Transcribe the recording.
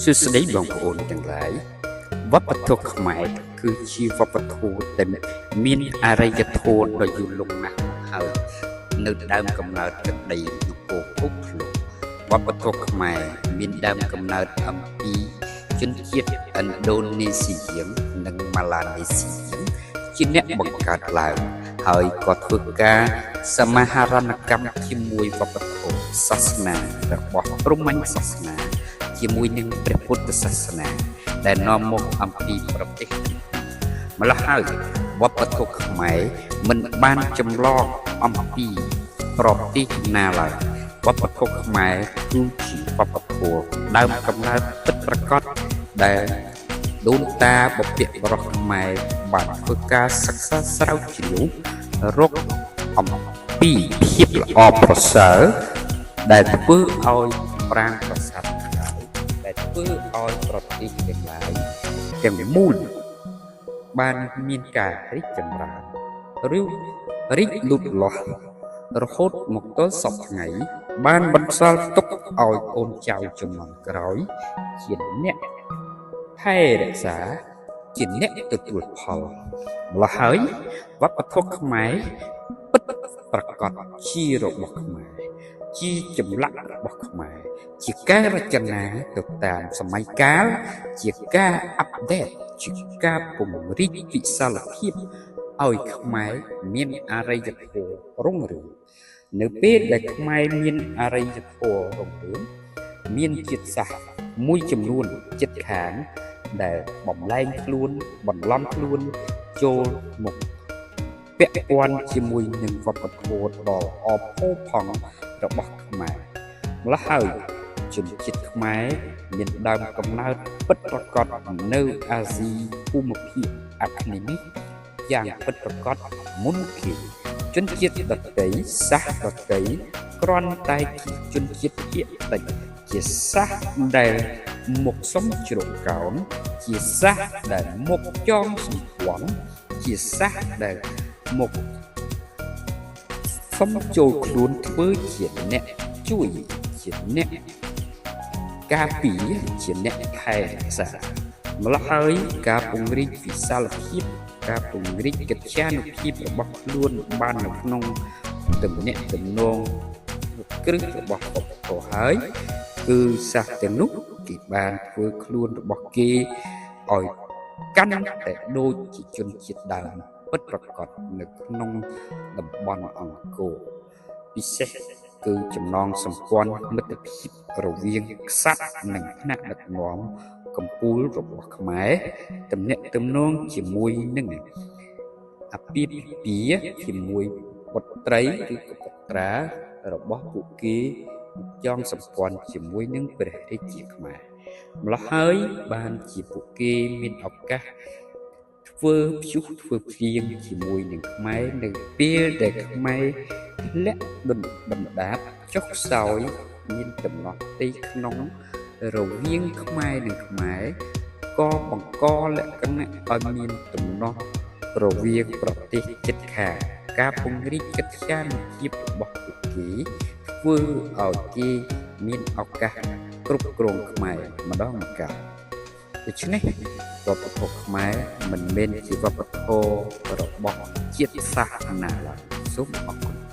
សួស្តីបងប្អូនទាំងឡាយវប្បធម៌ខ្មែរគឺជាវប្បធម៌ដែលមានអរិយធម៌ដ៏យូរលង់ណាស់មកហើយនៅដើមកំណើតទឹកដីនគរភូមិភ្លុកវប្បធម៌ខ្មែរមានដើមកំណើតអំពីជនជាតិឥណ្ឌូនេស៊ីនិងម៉ាឡានេស៊ីជាអ្នកបង្កើតឡើងហើយក៏ធ្វើការសមាហរណកម្មជាមួយវប្បធម៌សាសនារបស់ព្រហ្មញ្ញសាសនាជាមួយនឹងព្រះពុទ្ធសាសនាដែលនាំមកអំពីប្រទេសម្ល៉េះហើយវប្បធម៌ខ្មែរមិនបានចម្លងអំពីប្រទេសណាឡើយវប្បធម៌ខ្មែរគឺជាវប្បធម៌ដើមកំណើតពិតប្រាកដដែលដូនតាបុព្វបុរសខ្មែរបានធ្វើការសិក្សាស្រាវជ្រាវរកអំពីភាពល្អប្រសើរដែលធ្វើឲ្យប្រាង្គប្រាសាទដែលធ្វើឲ្យប្រទេសទាំងឡាយទាំងមូលបានមានការរីកចម្រើនរីកលូតលាស់រហូតមកទល់សព្វថ្ងៃបានបន្សល់ទុកឲ្យកូនចៅជំនាន់ក្រោយជាអ្នកថែរក្សាជាអ្នកទទួលផលម្ល៉េះហើយវប្បធម៌ខ្មែរពិតប្រាកដជារបស់ខ្មែរជាចម្លាក់របស់ខ្មែរជាការរចនាទៅតាមសម័យកាលជាការអាប់ដេតជាការពង្រីកវិសាលភាពឲ្យខ្មែរមានអរិយធម៌រុងរឿងនៅពេលដែលខ្មែរមានអរិយធម៌រុងរឿងមានជាតិសាសន៍មួយចំនួនចិត្តខាងដែលបំលែងខ្លួនបន្លំខ្លួនចូលមកពាក់ព័ន្ធជាមួយនឹងវប្បធម៌ដ៏អបអរផង់របស់ខ្មែរម្ល៉េះហើយជនជាតិខ្មែរមានដើមកំណើតពិតប្រាកដនៅអាស៊ីភូមិភាគអាគ្នេយ៍នេះយ៉ាងពិតប្រាកដមុនគេជនជាតិដទៃសាសដទៃគ្រាន់តែជាជនជាតិភាគតិចជាសាសដែលមកសុំជ្រកកោនជាសាសដែលមកចងសម្ព័ន្ធជាសាសដែលមកសុំចូលខ្លួនធ្វើជាអ្នកជួយជាអ្នកការពារជាអ្នកថែរក្សាម្ល៉េះហើយការពង្រីកវិសាលភាពការពង្រីកកិត្យានុភាពរបស់ខ្លួនបាននៅក្នុងទំនាក់ទំនងគ្រឹះរបស់វប្បធម៌ហើយគឺសាសទាំងនោះគេបានធ្វើខ្លួនរបស់គេឲ្យកាន់តែដូចជាជនជាតិដើមពិតប្រាកដនៅក្នុងតំបន់អង្គរពិសេសគឺចំណងសម្ព័ន្ធមិត្តភាពរវាងក្សត្រនិងថ្នាក់ដឹកនាំកម្ពុជារបស់ខ្មែរទំនាក់ទំនងជាមួយនឹងអាពាហ៍ពិពាហ៍ជាមួយបុត្រីឬក៏បុត្រារបស់ពួកគេចងសម្ព័ន្ធជាមួយនឹងព្រះរាជាខ្មែរម្ល៉េះហើយបានជាពួកគេមានឱកាសធ្វើព្យុះធ្វើព្រៀងជាមួយនឹងខ្មែរនៅពេលដែលខ្មែរធ្លាក់ដុនដាបចុះខ្សោយមានដំណោះផ្ទៃក្នុងរវាងខ្មែរនិងខ្មែរក៏បង្កលក្ខណៈឲ្យមានដំណោះរវាងប្រទេសជិតខាងការពង្រីកកិត្យានុភាពរបស់ពួកគេធ្វើឲ្យគេមានឱកាសគ្រប់គ្រងខ្មែរម្ដងម្កាលដូច្នេះវប្បធម៌ខ្មែរមិនមែនជាវប្បធម៌របស់ជាតិសាសន៍ណាឡើយសូមអរគុណ